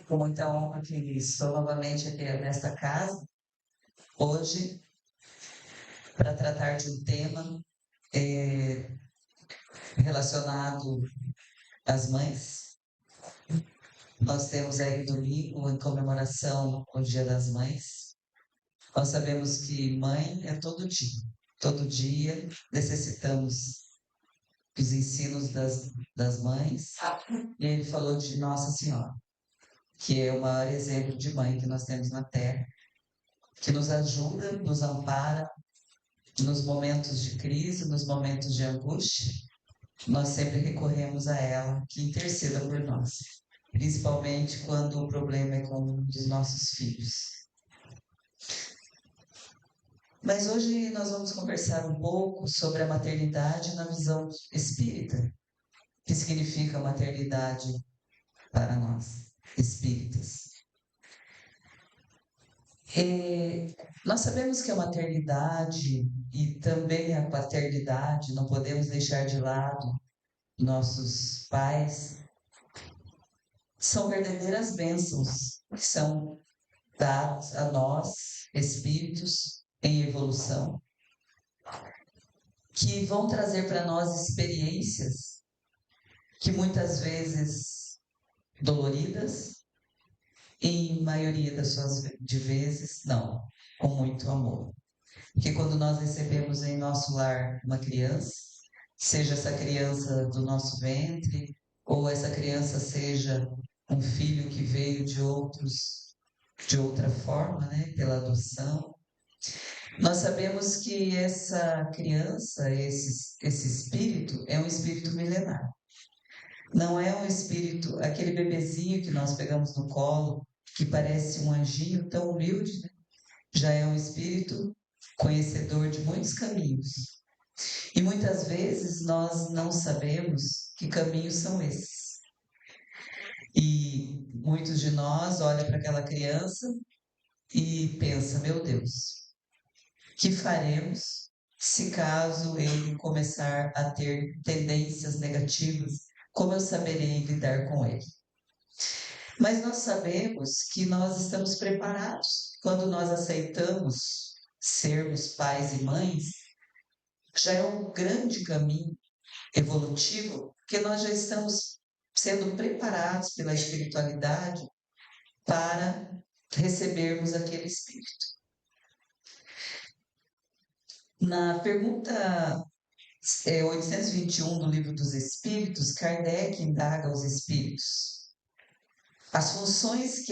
Com muita honra que estou novamente aqui nesta casa, hoje, para tratar de um tema eh, relacionado às mães. Nós temos aí domingo em comemoração ao Dia das Mães. Nós sabemos que mãe é todo dia. Todo dia necessitamos dos ensinos das mães. E ele falou de Nossa Senhora, que é o maior exemplo de mãe que nós temos na Terra, que nos ajuda, nos ampara nos momentos de crise, nos momentos de angústia. Nós sempre recorremos a ela, que interceda por nós, principalmente quando o problema é com um dos nossos filhos. Mas hoje nós vamos conversar um pouco sobre a maternidade na visão espírita. O que significa maternidade para nós, espíritas? Nós sabemos que a maternidade e também a paternidade, não podemos deixar de lado nossos pais, são verdadeiras bênçãos que são dadas a nós, espíritos em evolução, que vão trazer para nós experiências que muitas vezes doloridas, e em maioria das suas de vezes não, com muito amor. Porque quando nós recebemos em nosso lar uma criança, seja essa criança do nosso ventre, ou essa criança seja um filho que veio de outra forma, né, pela adoção, nós sabemos que essa criança, esse espírito, é um espírito milenar. Não é um espírito, aquele bebezinho que nós pegamos no colo, que parece um anjinho tão humilde, né? Já é um espírito conhecedor de muitos caminhos. E muitas vezes nós não sabemos que caminhos são esses. E muitos de nós olham para aquela criança e pensa, meu Deus, que faremos se caso ele começar a ter tendências negativas? Como eu saberei lidar com ele? Mas nós sabemos que nós estamos preparados. Quando nós aceitamos sermos pais e mães, já é um grande caminho evolutivo, porque nós já estamos sendo preparados pela espiritualidade para recebermos aquele espírito. Na pergunta 821 do Livro dos Espíritos, Kardec indaga aos espíritos: as funções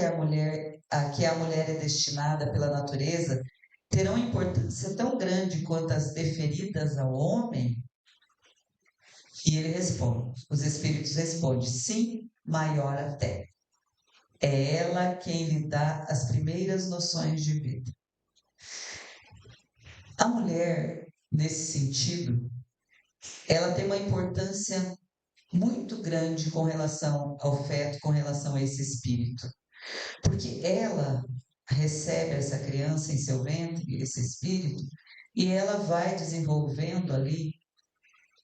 a que a mulher é destinada pela natureza terão importância tão grande quanto as deferidas ao homem? E ele responde, os espíritos respondem, sim, maior até. É ela quem lhe dá as primeiras noções de vida. A mulher, nesse sentido, ela tem uma importância muito grande com relação ao feto, com relação a esse espírito. Porque ela recebe essa criança em seu ventre, esse espírito, e ela vai desenvolvendo ali,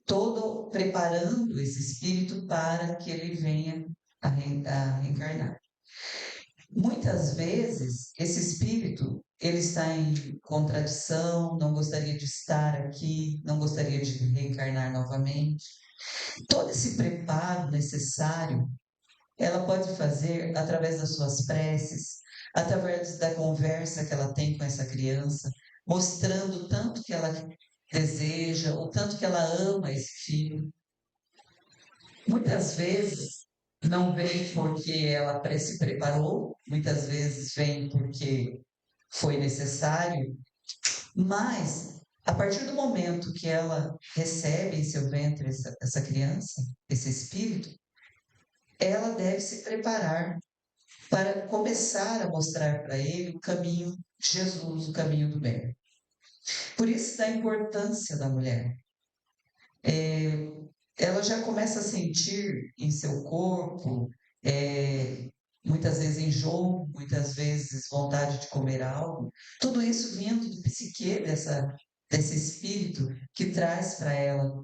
todo preparando esse espírito para que ele venha a reencarnar. Muitas vezes, esse espírito, ele está em contradição, não gostaria de estar aqui, não gostaria de reencarnar novamente. Todo esse preparo necessário, ela pode fazer através das suas preces, através da conversa que ela tem com essa criança, mostrando o tanto que ela deseja, o tanto que ela ama esse filho. Muitas vezes não vem porque ela se preparou, muitas vezes vem porque foi necessário, mas a partir do momento que ela recebe em seu ventre essa criança, esse espírito, ela deve se preparar para começar a mostrar para ele o caminho de Jesus, o caminho do bem. Por isso da importância da mulher. Ela já começa a sentir em seu corpo, muitas vezes enjoo, muitas vezes vontade de comer algo. Tudo isso vindo do psique desse espírito que traz para ela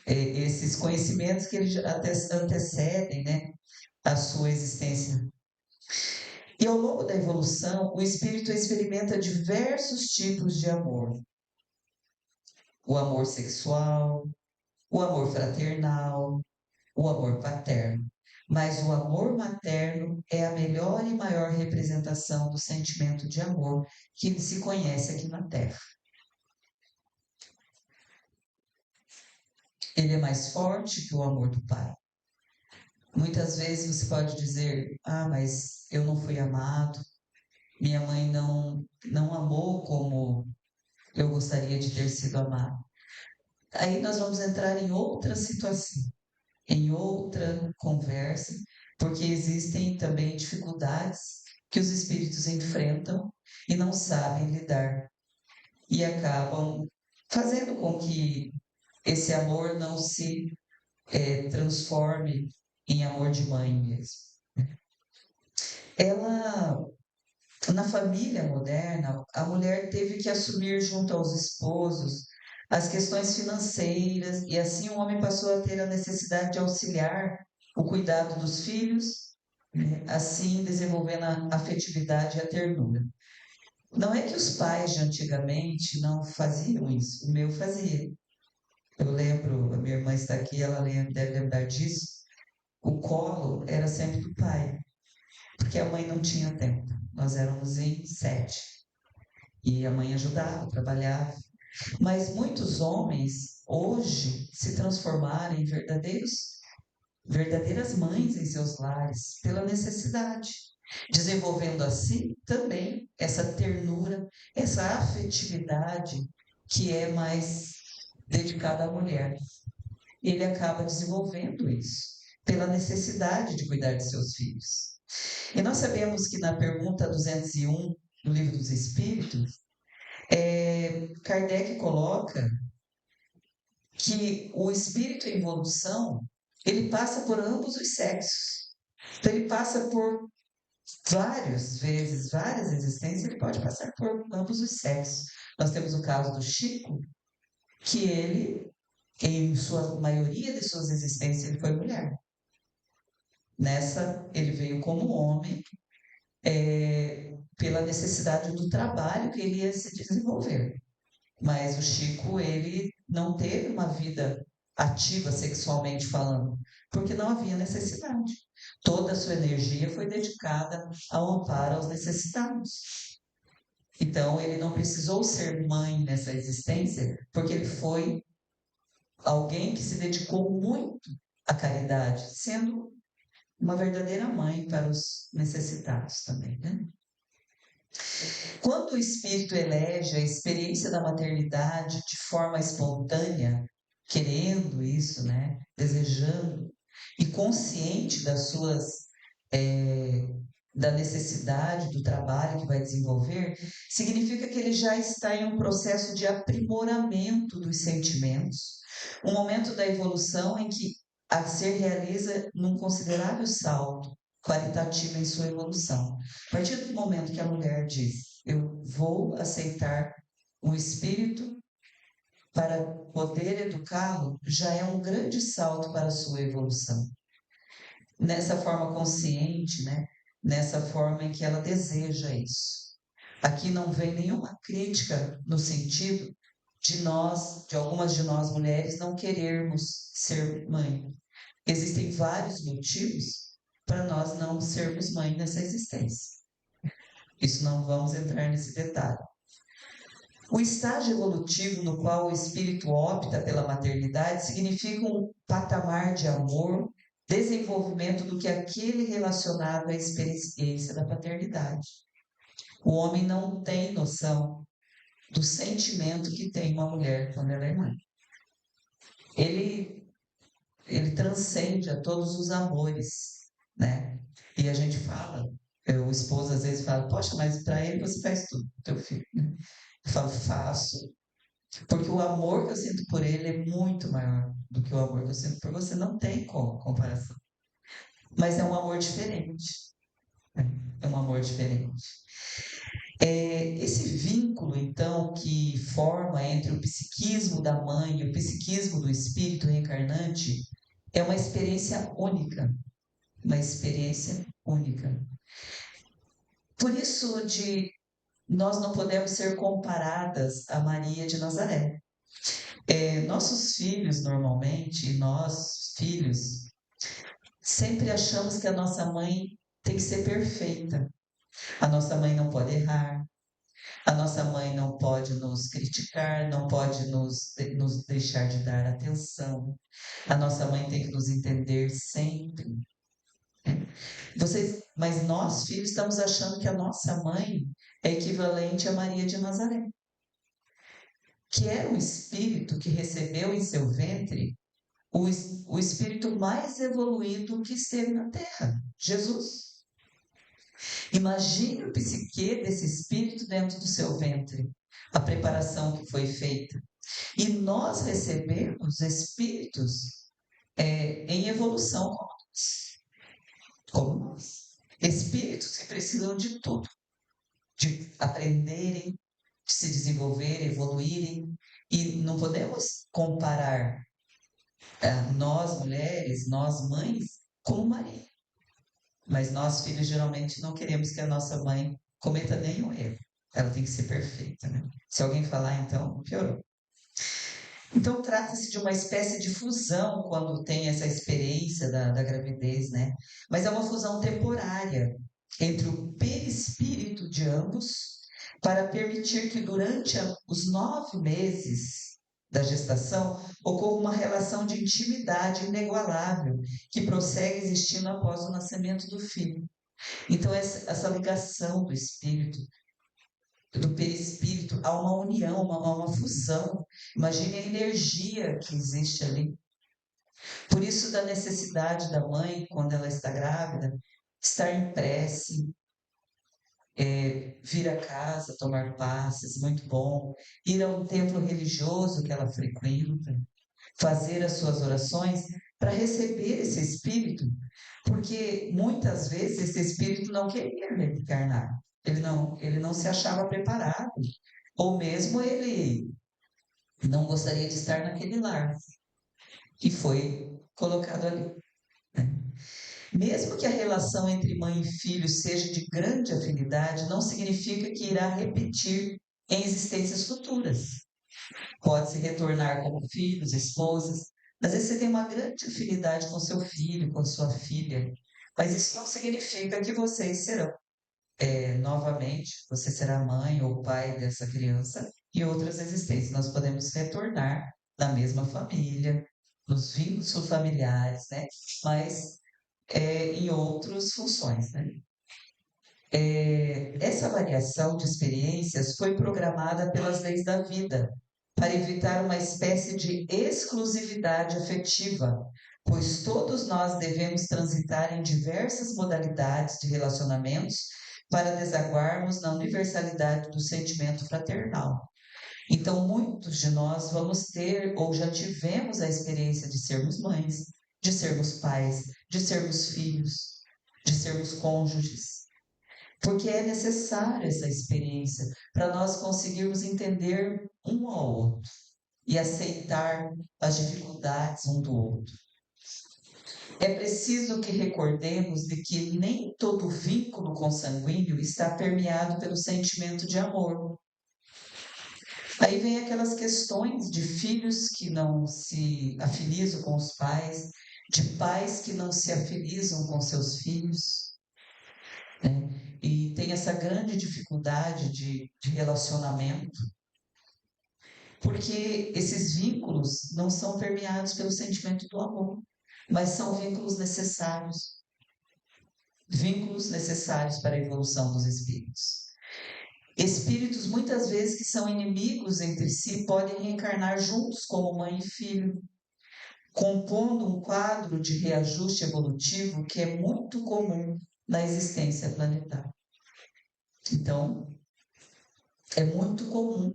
esses conhecimentos que eles até antecedem, né, a sua existência. E ao longo da evolução, o espírito experimenta diversos tipos de amor. O amor sexual, o amor fraternal, o amor paterno. Mas o amor materno é a melhor e maior representação do sentimento de amor que se conhece aqui na Terra. Ele é mais forte que o amor do pai. Muitas vezes você pode dizer, mas eu não fui amado, minha mãe não amou como eu gostaria de ter sido amado. Aí nós vamos entrar em outra situação, em outra conversa, porque existem também dificuldades que os espíritos enfrentam e não sabem lidar. E acabam fazendo com que esse amor não se transforme em amor de mãe mesmo. Na família moderna, a mulher teve que assumir junto aos esposos as questões financeiras e assim o homem passou a ter a necessidade de auxiliar o cuidado dos filhos, né? Assim desenvolvendo a afetividade e a ternura. Não é que os pais de antigamente não faziam isso, o meu fazia. Eu lembro, a minha irmã está aqui, ela deve lembrar disso, o colo era sempre do pai, porque a mãe não tinha tempo. Nós éramos em 7. E a mãe ajudava, trabalhava. Mas muitos homens, hoje, se transformaram em verdadeiras mães em seus lares, pela necessidade. Desenvolvendo assim também essa ternura, essa afetividade que é mais dedicada à mulher. Ele acaba desenvolvendo isso, pela necessidade de cuidar de seus filhos. E nós sabemos que na pergunta 201 do Livro dos Espíritos, Kardec coloca que o espírito em evolução, ele passa por ambos os sexos. Então, ele passa por várias existências, ele pode passar por ambos os sexos. Nós temos o caso do Chico, que ele, em sua maioria de suas existências, ele foi mulher. Nessa, ele veio como homem, pela necessidade do trabalho que ele ia se desenvolver. Mas o Chico, ele não teve uma vida ativa sexualmente falando, porque não havia necessidade. Toda a sua energia foi dedicada ao amparo aos necessitados. Então, ele não precisou ser mãe nessa existência, porque ele foi alguém que se dedicou muito à caridade, sendo uma verdadeira mãe para os necessitados também, né? Quando o espírito elege a experiência da maternidade de forma espontânea, querendo isso, né? Desejando, e consciente da necessidade do trabalho que vai desenvolver, significa que ele já está em um processo de aprimoramento dos sentimentos, um momento da evolução em que a ser realiza num considerável salto qualitativo em sua evolução. A partir do momento que a mulher diz, eu vou aceitar um espírito para poder educá-lo, já é um grande salto para a sua evolução. Nessa forma consciente, né? Nessa forma em que ela deseja isso. Aqui não vem nenhuma crítica no sentido de algumas de nós mulheres não querermos ser mãe. Existem vários motivos para nós não sermos mãe nessa existência. Isso não vamos entrar nesse detalhe. O estágio evolutivo no qual o espírito opta pela maternidade significa um patamar de amor, desenvolvimento do que aquele relacionado à experiência da paternidade. O homem não tem noção do sentimento que tem uma mulher quando ela é mãe. Ele transcende a todos os amores, né? E a gente fala, o esposo às vezes fala, poxa, mas para ele você faz tudo, teu filho. Eu falo, faço. Porque o amor que eu sinto por ele é muito maior do que o amor que eu sinto por você. Não tem comparação. Mas é um amor diferente. É um amor diferente. Esse vínculo, então, que forma entre o psiquismo da mãe e o psiquismo do espírito reencarnante é uma experiência única. uma experiência única. Por isso, nós não podemos ser comparadas a Maria de Nazaré. Nossos filhos, normalmente, nós, filhos, sempre achamos que a nossa mãe tem que ser perfeita. A nossa mãe não pode errar, a nossa mãe não pode nos criticar, não pode nos deixar de dar atenção. A nossa mãe tem que nos entender sempre. Mas nós, filhos, estamos achando que a nossa mãe é equivalente a Maria de Nazaré, que era o espírito que recebeu em seu ventre o espírito mais evoluído que esteve na Terra, Jesus. Imagine o psique desse espírito dentro do seu ventre, a preparação que foi feita. E nós recebemos espíritos em evolução como nós. Espíritos que precisam de tudo, de aprenderem, de se desenvolver, evoluírem. E não podemos comparar nós mulheres, nós mães, com Maria. Mas nós filhos geralmente não queremos que a nossa mãe cometa nenhum erro. Ela tem que ser perfeita, né? Se alguém falar, então, piorou. Então, trata-se de uma espécie de fusão quando tem essa experiência da gravidez, né? Mas é uma fusão temporária entre o perispírito de ambos para permitir que durante os 9 meses da gestação ocorra uma relação de intimidade inigualável que prossegue existindo após o nascimento do filho. Então, essa ligação do espírito, do perispírito, há uma união, uma fusão. Imagine a energia que existe ali. Por isso, da necessidade da mãe, quando ela está grávida, estar em prece, vir a casa, tomar passes, muito bom, ir a um templo religioso que ela frequenta, fazer as suas orações para receber esse espírito, porque muitas vezes esse espírito não queria reencarnar, ele não se achava preparado, ou mesmo ele não gostaria de estar naquele lar que foi colocado ali. Mesmo que a relação entre mãe e filho seja de grande afinidade, não significa que irá repetir em existências futuras. Pode-se retornar como filhos, esposas, às vezes você tem uma grande afinidade com seu filho, com sua filha, mas isso não significa que vocês serão. Novamente, você será mãe ou pai dessa criança em outras existências. Nós podemos retornar na mesma família, nos vínculos familiares, né? Mas em outras funções, né? Essa variação de experiências foi programada pelas leis da vida para evitar uma espécie de exclusividade afetiva, pois todos nós devemos transitar em diversas modalidades de relacionamentos para desaguarmos na universalidade do sentimento fraternal. Então, muitos de nós vamos ter ou já tivemos a experiência de sermos mães, de sermos pais, de sermos filhos, de sermos cônjuges. Porque é necessária essa experiência para nós conseguirmos entender um ao outro e aceitar as dificuldades um do outro. É preciso que recordemos de que nem todo vínculo consanguíneo está permeado pelo sentimento de amor. Aí vem aquelas questões de filhos que não se afinizam com os pais, de pais que não se afinizam com seus filhos, né? E tem essa grande dificuldade de relacionamento, porque esses vínculos não são permeados pelo sentimento do amor, mas são vínculos necessários para a evolução dos espíritos. Espíritos, muitas vezes, que são inimigos entre si, podem reencarnar juntos como mãe e filho, compondo um quadro de reajuste evolutivo que é muito comum na existência planetária. Então, é muito comum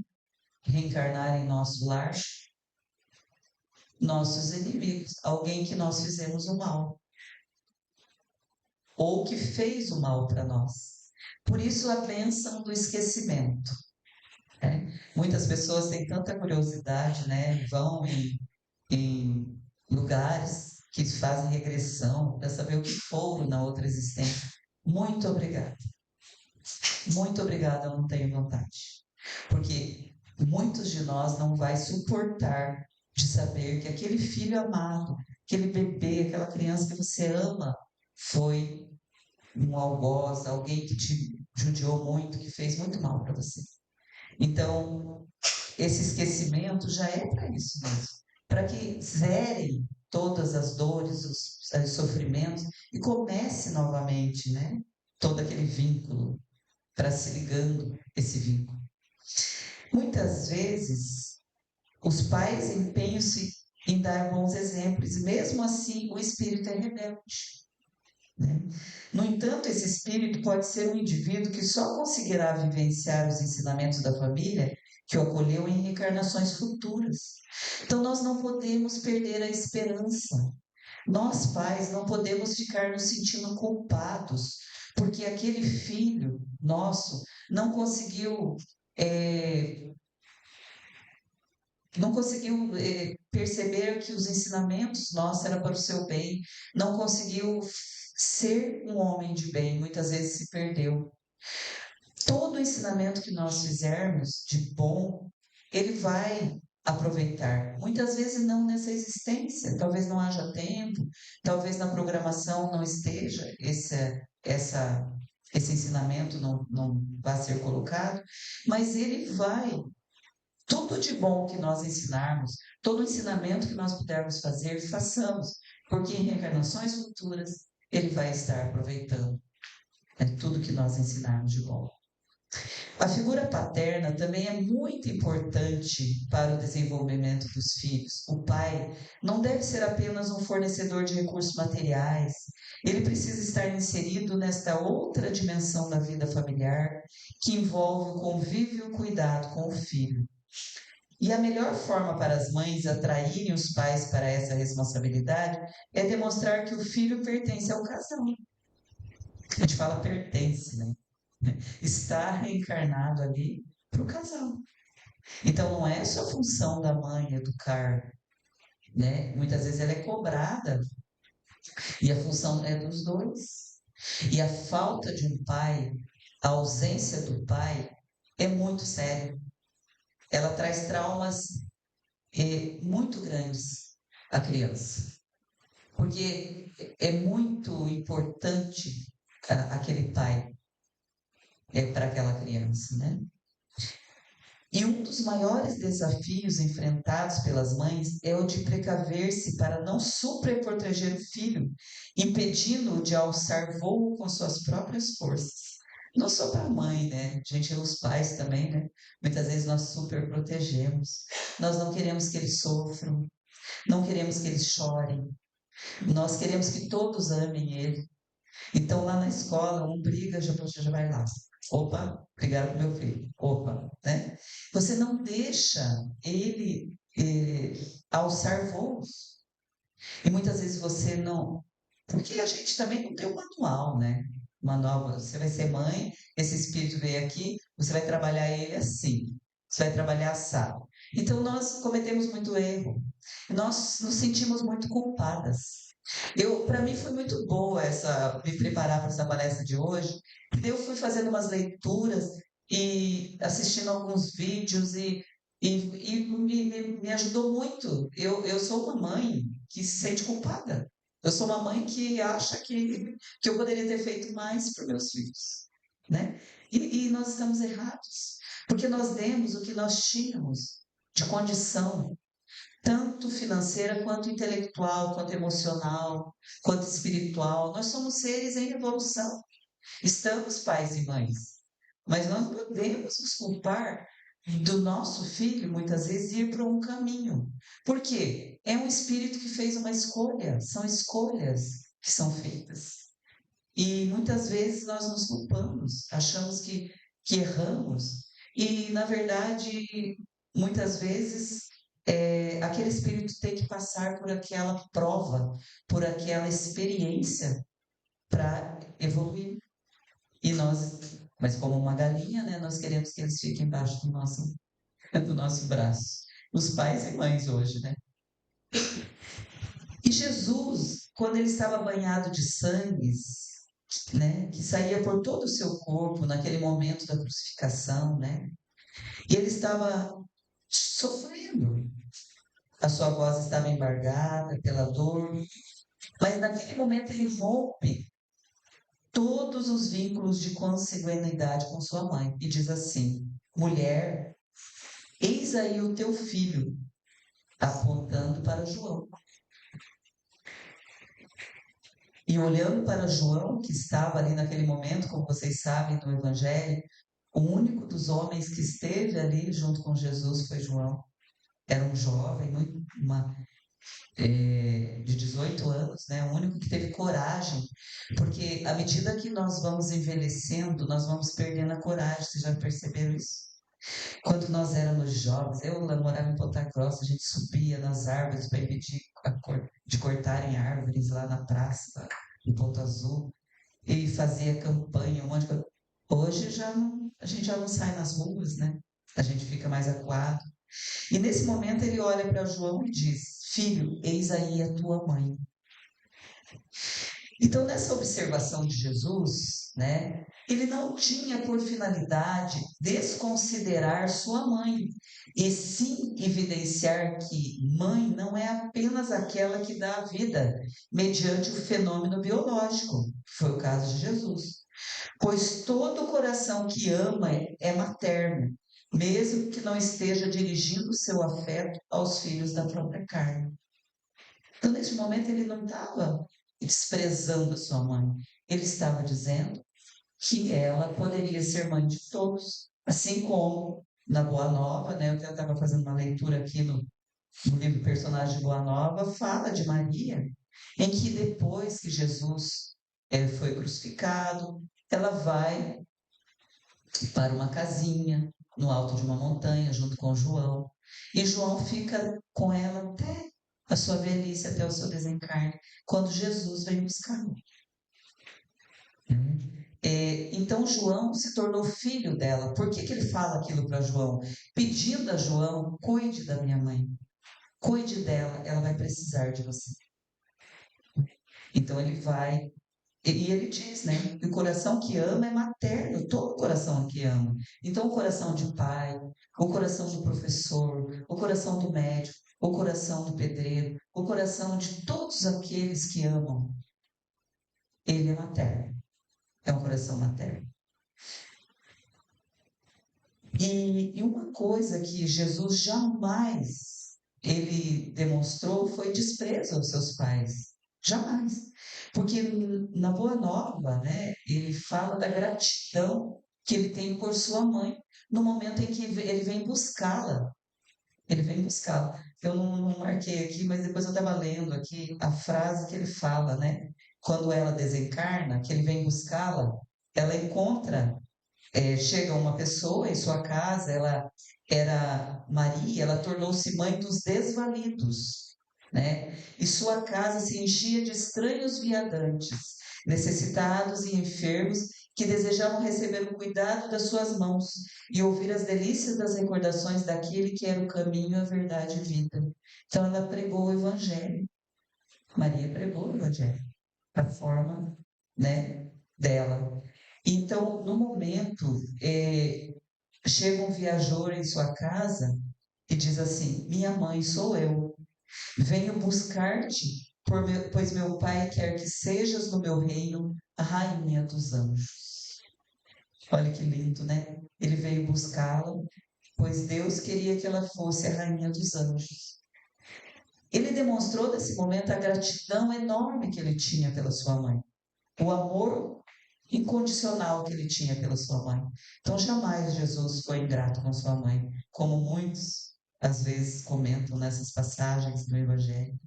reencarnar em nosso lar nossos inimigos, alguém que nós fizemos o mal, ou que fez o mal para nós. Por isso, a bênção do esquecimento. Muitas pessoas têm tanta curiosidade, né? Vão em lugares que fazem regressão para saber o que foram na outra existência. Muito obrigada. Muito obrigada, eu não tenho vontade. Porque muitos de nós não vai suportar de saber que aquele filho amado, aquele bebê, aquela criança que você ama, foi um algoz, alguém que te judiou muito, que fez muito mal para você. Então, esse esquecimento já é para isso mesmo. Para que zerem todas as dores, os sofrimentos e comece novamente, né? Todo aquele vínculo, para se ligando esse vínculo. Muitas vezes, os pais empenham-se em dar bons exemplos, e mesmo assim o espírito é rebelde. Né? No entanto, esse espírito pode ser um indivíduo que só conseguirá vivenciar os ensinamentos da família que o acolheu em reencarnações futuras. Então, nós não podemos perder a esperança. Nós, pais, não podemos ficar nos sentindo culpados, porque aquele filho nosso não conseguiu. Não conseguiu perceber que os ensinamentos nossos eram para o seu bem, não conseguiu ser um homem de bem, muitas vezes se perdeu. Todo ensinamento que nós fizermos de bom, ele vai aproveitar. Muitas vezes não nessa existência, talvez não haja tempo, talvez na programação não esteja esse ensinamento não vá ser colocado, mas ele vai. Tudo de bom que nós ensinarmos, todo ensinamento que nós pudermos fazer, façamos, porque em reencarnações futuras ele vai estar aproveitando tudo que nós ensinarmos de bom. A figura paterna também é muito importante para o desenvolvimento dos filhos. O pai não deve ser apenas um fornecedor de recursos materiais, ele precisa estar inserido nesta outra dimensão da vida familiar, que envolve o convívio e o cuidado com o filho. E a melhor forma para as mães atraírem os pais para essa responsabilidade é demonstrar que o filho pertence ao casal. A gente fala pertence, né? Está reencarnado ali para o casal. Então não é só função da mãe educar, né? Muitas vezes ela é cobrada e a função é dos dois. E a falta de um pai, a ausência do pai é muito séria. Ela traz traumas muito grandes à criança. Porque é muito importante aquele pai para aquela criança, né? E um dos maiores desafios enfrentados pelas mães é o de precaver-se para não superproteger o filho, impedindo-o de alçar voo com suas próprias forças. Não só para a mãe, né? Gente, os pais também, né? Muitas vezes nós superprotegemos. Nós não queremos que eles sofram, não queremos que eles chorem. Nós queremos que todos amem ele. Então, lá na escola, um briga, já vai lá. Opa, brigaram com meu filho. Opa, né? Você não deixa ele alçar voos. E muitas vezes você não. Porque a gente também não tem um manual, né? Manual, você vai ser mãe, esse espírito veio aqui, você vai trabalhar ele assim. Você vai trabalhar assado. Então, nós cometemos muito erro. Nós nos sentimos muito culpadas. Para mim foi muito boa me preparar para essa palestra de hoje. Eu fui fazendo umas leituras e assistindo alguns vídeos e me ajudou muito. Eu sou uma mãe que se sente culpada. Eu sou uma mãe que acha que eu poderia ter feito mais para meus filhos, né? E nós estamos errados, porque nós demos o que nós tínhamos de condição tanto financeira quanto intelectual, quanto emocional, quanto espiritual. Nós somos seres em evolução. Estamos pais e mães. Mas nós não podemos nos culpar do nosso filho, muitas vezes, ir por um caminho. Por quê? É um espírito que fez uma escolha. São escolhas que são feitas. E muitas vezes nós nos culpamos, achamos que erramos. E, na verdade, muitas vezes aquele espírito tem que passar por aquela prova, por aquela experiência para evoluir. E nós, mas como uma galinha, né, nós queremos que eles fiquem embaixo do nosso braço. Os pais e mães hoje, né? E Jesus, quando ele estava banhado de sangue, né, que saía por todo o seu corpo naquele momento da crucificação, né, e ele estava sofrendo. A sua voz estava embargada pela dor, mas naquele momento ele rompe todos os vínculos de consanguinidade com sua mãe e diz assim: mulher, eis aí o teu filho, apontando para João. E olhando para João, que estava ali naquele momento, como vocês sabem do Evangelho, o único dos homens que esteve ali junto com Jesus foi João. Era um jovem, de 18 anos, né? O único que teve coragem, porque à medida que nós vamos envelhecendo, nós vamos perdendo a coragem. Vocês já perceberam isso? Quando nós éramos jovens, eu morava em Ponta Grossa, a gente subia nas árvores para impedir de cortarem árvores lá na praça, em Ponta Azul, e fazia campanha, um monte de coisa. Hoje a gente já não sai nas ruas, né? A gente fica mais acuado. E nesse momento ele olha para João e diz: filho, eis aí a tua mãe. Então, nessa observação de Jesus, né, ele não tinha por finalidade desconsiderar sua mãe, e sim evidenciar que mãe não é apenas aquela que dá a vida mediante o fenômeno biológico, que foi o caso de Jesus. Pois todo coração que ama é materno, mesmo que não esteja dirigindo seu afeto aos filhos da própria carne. Então, nesse momento, ele não estava desprezando a sua mãe. Ele estava dizendo que ela poderia ser mãe de todos. Assim como na Boa Nova, né? Eu estava fazendo uma leitura aqui no livro Personagem de Boa Nova, fala de Maria, em que depois que Jesus foi crucificado, ela vai para uma casinha no alto de uma montanha, junto com João. E João fica com ela até a sua velhice, até o seu desencarne, quando Jesus vem buscá-lo. Então João se tornou filho dela. Por que ele fala aquilo para João? Pedindo a João: cuide da minha mãe, cuide dela, ela vai precisar de você. Então ele vai. E ele diz, né? Que o coração que ama é materno, todo coração que ama. Então, o coração de pai, o coração do professor, o coração do médico, o coração do pedreiro, o coração de todos aqueles que amam, ele é materno. É um coração materno. E uma coisa que Jesus jamais ele demonstrou foi desprezo aos seus pais. Jamais. Porque na Boa Nova, né, ele fala da gratidão que ele tem por sua mãe no momento em que ele vem buscá-la. Ele vem buscá-la. Eu não marquei aqui, mas depois eu estava lendo aqui a frase que ele fala, né? Quando ela desencarna, que ele vem buscá-la, ela encontra chega uma pessoa em sua casa, ela era Maria, ela tornou-se mãe dos desvalidos, né? E sua casa se enchia de estranhos viadantes, necessitados e enfermos que desejavam receber o cuidado das suas mãos e ouvir as delícias das recordações daquele que era o caminho, a verdade e a vida. Então ela pregou o evangelho. Maria pregou o evangelho, a forma, né, dela. Então, no momento, chega um viajor em sua casa e diz assim: minha mãe sou eu, venho buscar-te, pois meu pai quer que sejas no meu reino a rainha dos anjos. Olha que lindo, né? Ele veio buscá-la, pois Deus queria que ela fosse a rainha dos anjos. Ele demonstrou nesse momento a gratidão enorme que ele tinha pela sua mãe, o amor incondicional que ele tinha pela sua mãe. Então, jamais Jesus foi ingrato com sua mãe, como muitos às vezes comentam nessas passagens do Evangelho.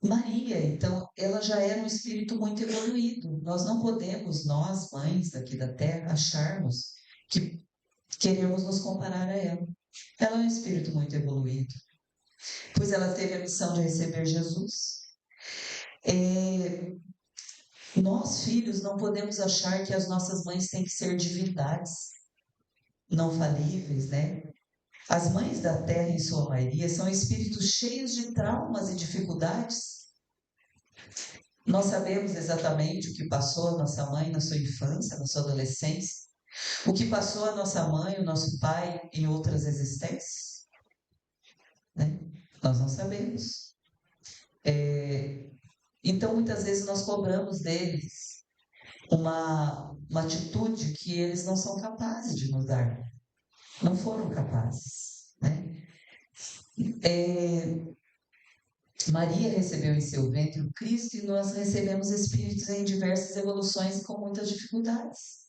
Maria, então, ela já era um espírito muito evoluído. Nós não podemos, nós, mães daqui da Terra, acharmos que queremos nos comparar a ela. Ela é um espírito muito evoluído, pois ela teve a missão de receber Jesus. Nós, filhos, não podemos achar que as nossas mães têm que ser divindades não falíveis, né? As mães da terra, em sua maioria, são espíritos cheios de traumas e dificuldades. Nós sabemos exatamente o que passou a nossa mãe na sua infância, na sua adolescência, o que passou a nossa mãe, o nosso pai em outras existências, né? Nós não sabemos. Então, muitas vezes, nós cobramos deles uma atitude que eles não são capazes de nos dar. Não foram capazes, né? Maria recebeu em seu ventre o Cristo e nós recebemos espíritos em diversas evoluções e com muitas dificuldades.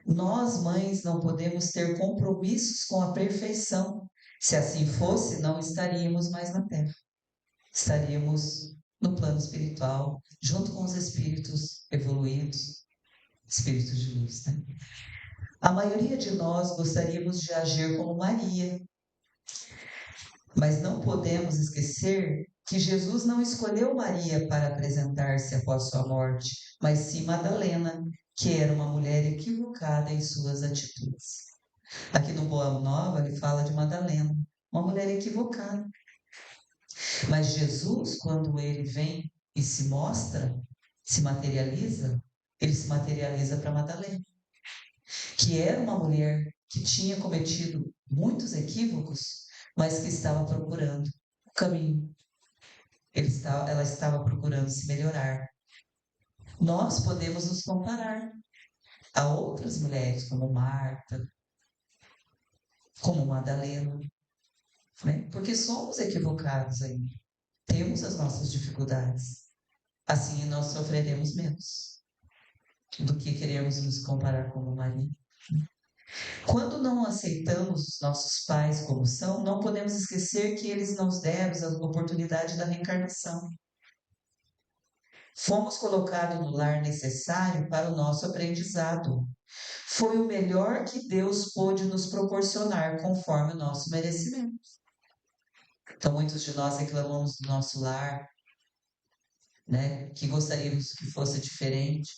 Nós, mães, não podemos ter compromissos com a perfeição. Se assim fosse, não estaríamos mais na Terra. Estaríamos no plano espiritual, junto com os espíritos evoluídos, espíritos de luz, né? A maioria de nós gostaríamos de agir como Maria, mas não podemos esquecer que Jesus não escolheu Maria para apresentar-se após sua morte, mas sim Madalena, que era uma mulher equivocada em suas atitudes. Aqui no Boa Nova ele fala de Madalena, uma mulher equivocada. Mas Jesus, quando ele vem e se mostra, se materializa, ele se materializa para Madalena, que era uma mulher que tinha cometido muitos equívocos, mas que estava procurando o caminho. Ela estava procurando se melhorar. Nós podemos nos comparar a outras mulheres, como Marta, como Madalena, né? Porque somos equivocados ainda. Temos as nossas dificuldades. Assim nós sofreremos menos do que queremos nos comparar como Maria. Quando não aceitamos os nossos pais como são, não podemos esquecer que eles nos deram a oportunidade da reencarnação. Fomos colocados no lar necessário para o nosso aprendizado. Foi o melhor que Deus pôde nos proporcionar, conforme o nosso merecimento. Então, muitos de nós reclamamos do nosso lar, né? Que gostaríamos que fosse diferente,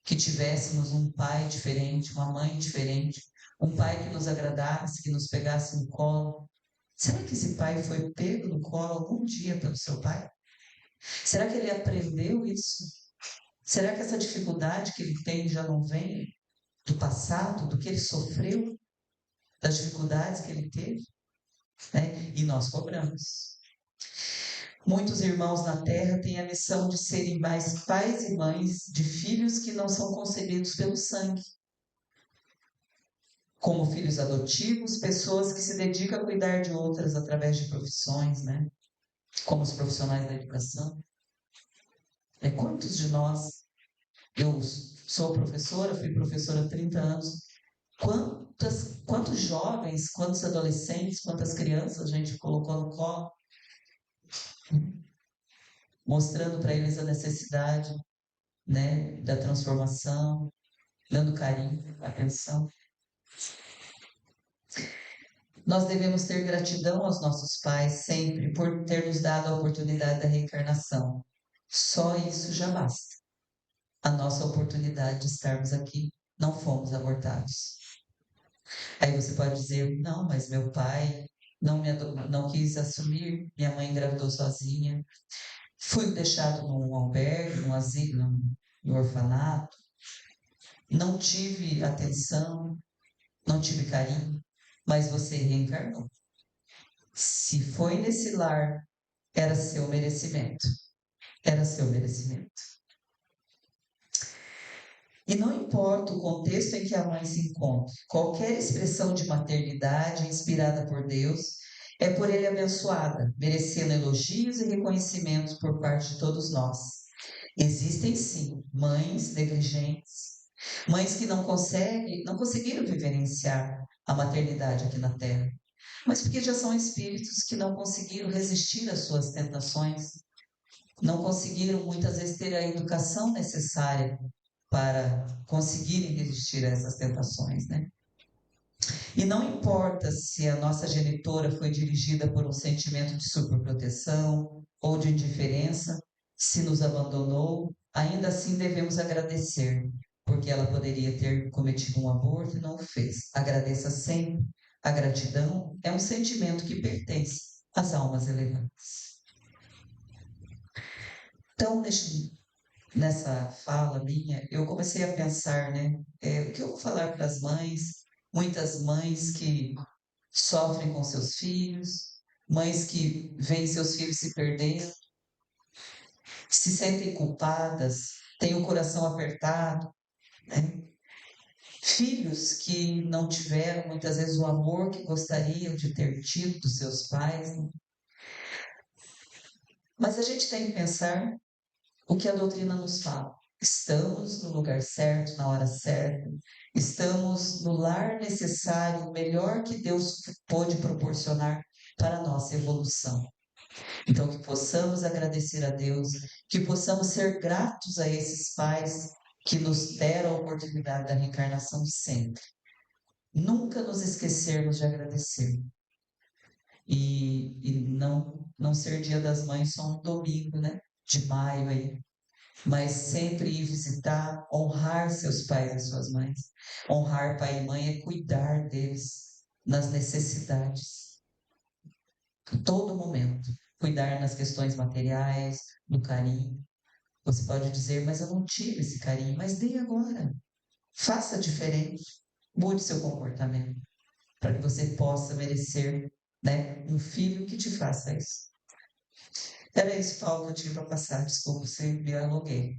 que tivéssemos um pai diferente, uma mãe diferente, um pai que nos agradasse, que nos pegasse no colo. Será que esse pai foi pego no colo algum dia pelo seu pai? Será que ele aprendeu isso? Será que essa dificuldade que ele tem já não vem do passado, do que ele sofreu, das dificuldades que ele teve? Né? E nós cobramos. Muitos irmãos na Terra têm a missão de serem mais pais e mães de filhos que não são concebidos pelo sangue. Como filhos adotivos, pessoas que se dedicam a cuidar de outras através de profissões, né? Como os profissionais da educação. Quantos de nós, eu sou professora, fui professora há 30 anos, quantos jovens, quantos adolescentes, quantas crianças a gente colocou no colo, mostrando para eles a necessidade, né, da transformação, dando carinho, atenção. Nós devemos ter gratidão aos nossos pais sempre por ter nos dado a oportunidade da reencarnação. Só isso já basta. A nossa oportunidade de estarmos aqui, não fomos abortados. Aí você pode dizer, não, mas meu pai não quis assumir, minha mãe engravidou sozinha, fui deixado num albergue, num asilo, num orfanato, não tive atenção, não tive carinho, mas você reencarnou. Se foi nesse lar, era seu merecimento. Era seu merecimento. E não importa o contexto em que a mãe se encontre, qualquer expressão de maternidade inspirada por Deus é por Ele abençoada, merecendo elogios e reconhecimentos por parte de todos nós. Existem sim mães negligentes, mães que não conseguiram vivenciar a maternidade aqui na Terra, mas porque já são espíritos que não conseguiram resistir às suas tentações, não conseguiram muitas vezes ter a educação necessária para conseguirem resistir a essas tentações, né? E não importa se a nossa genitora foi dirigida por um sentimento de superproteção ou de indiferença, se nos abandonou, ainda assim devemos agradecer, porque ela poderia ter cometido um aborto e não o fez. Agradeça sempre, A gratidão é um sentimento que pertence às almas elevadas. Então, nessa fala minha, eu comecei a pensar, né? O que eu vou falar para as mães, muitas mães que sofrem com seus filhos, mães que veem seus filhos se perdendo, se sentem culpadas, têm o coração apertado, né? Filhos que não tiveram muitas vezes o amor que gostariam de ter tido dos seus pais, né? Mas a gente tem que pensar o que a doutrina nos fala. Estamos no lugar certo, na hora certa. Estamos no lar necessário, o melhor que Deus pôde proporcionar para a nossa evolução. Então, que possamos agradecer a Deus, que possamos ser gratos a esses pais que nos deram a oportunidade da reencarnação sempre. Nunca nos esquecermos de agradecer. E não ser Dia das Mães só um domingo, né? De maio aí, mas sempre ir visitar, honrar seus pais e suas mães. Honrar pai e mãe é cuidar deles nas necessidades, em todo momento. Cuidar nas questões materiais, do carinho. Você pode dizer, mas eu não tive esse carinho, mas dê agora. Faça diferente. Mude seu comportamento, para que você possa merecer, né, um filho que te faça isso. Era isso, Paulo, que eu tive para passar. Desculpa se me alonguei.